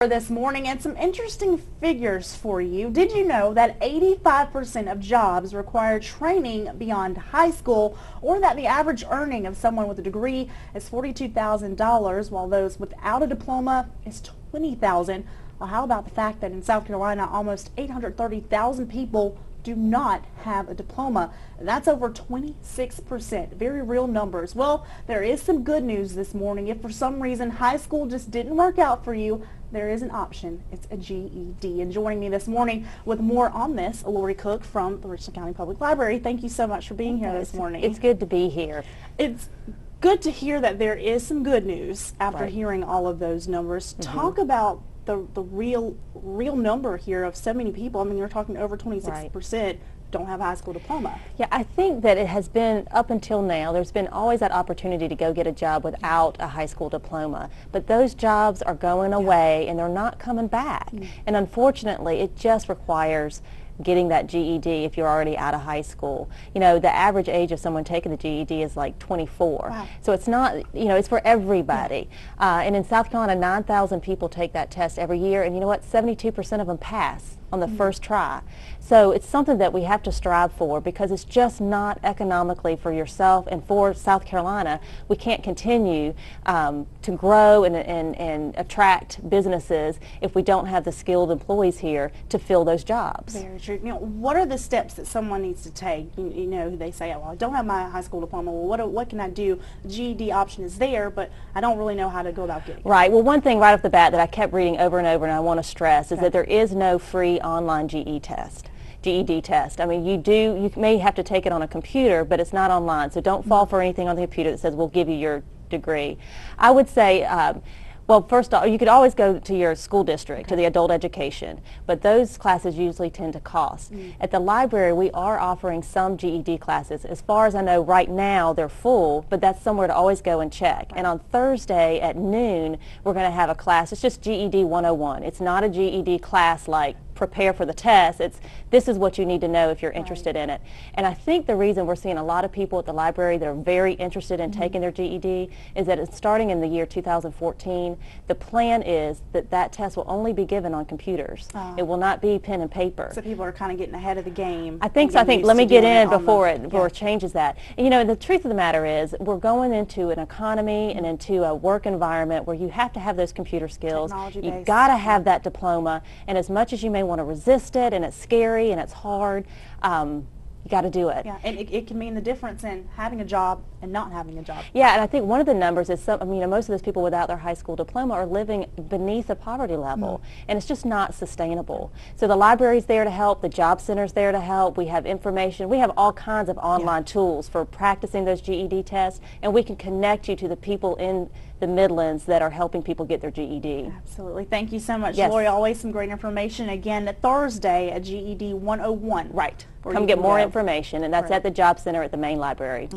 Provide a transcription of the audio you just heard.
This morning, and some interesting figures for you. Did you know that 85% of jobs require training beyond high school, or that the average earning of someone with a degree is $42,000 while those without a diploma is $20,000? Well, how about the fact that in South Carolina almost 830,000 people do not have a diploma? That's over 26%. Very real numbers. Well, there is some good news this morning. If for some reason high school just didn't work out for you, there is an option. It's a GED. And joining me this morning with more on this, Lori Cook from the Richland County Public Library. Thank you so much for being here this morning. It's good to be here. It's good to hear that there is some good news after hearing all of those numbers. Talk about the real number here of so many people. I mean, you're talking over 26% don't have a high school diploma. Yeah, I think that it has been, up until now, there's been always that opportunity to go get a job without a high school diploma. But those jobs are going away and they're not coming back. And unfortunately, it just requires getting that GED if you're already out of high school. You know, the average age of someone taking the GED is like 24. Wow. So it's not, you know, it's for everybody. And in South Carolina, 9,000 people take that test every year, and you know what, 72% of them pass on the first try. So it's something that we have to strive for, because it's just not economically for yourself and for South Carolina. We can't continue to grow and attract businesses if we don't have the skilled employees here to fill those jobs. Very true. You know, what are the steps that someone needs to take? You know, they say, well, I don't have my high school diploma. Well, what can I do? The GED option is there, but I don't really know how to go about getting it. Right. Well, one thing right off the bat that I kept reading over and over, and I want to stress, is that there is no free online GED test. I mean, you may have to take it on a computer, but it's not online, so don't fall for anything on the computer that says we'll give you your degree. I would say, well, first off, you could always go to your school district, to the adult education, but those classes usually tend to cost. At the library, we are offering some GED classes. As far as I know, right now, they're full, but that's somewhere to always go and check. And on Thursday at noon, we're going to have a class. It's just GED 101. It's not a GED class like prepare for the test. This is what you need to know if you're interested in it. And I think the reason we're seeing a lot of people at the library that are very interested in taking their GED is that it's starting in the year 2014. The plan is that that test will only be given on computers. It will not be pen and paper. So people are kind of getting ahead of the game. I think so. I think let me get in before it changes that. And, you know, the truth of the matter is we're going into an economy and into a work environment where you have to have those computer skills. You've got to have that diploma, and as much as you may want to resist it, and it's scary and it's hard, you got to do it. Yeah, and it can mean the difference in having a job and not having a job. Yeah, and I think one of the numbers is, I mean, most of those people without their high school diploma are living beneath the poverty level, and it's just not sustainable. So the library's there to help, the job center's there to help, we have information, we have all kinds of online tools for practicing those GED tests, and we can connect you to the people in the Midlands that are helping people get their GED. Absolutely. Thank you so much, Lori. Always some great information. Again, Thursday at GED 101. Right. Come get more information, and that's at the Job Center at the main library.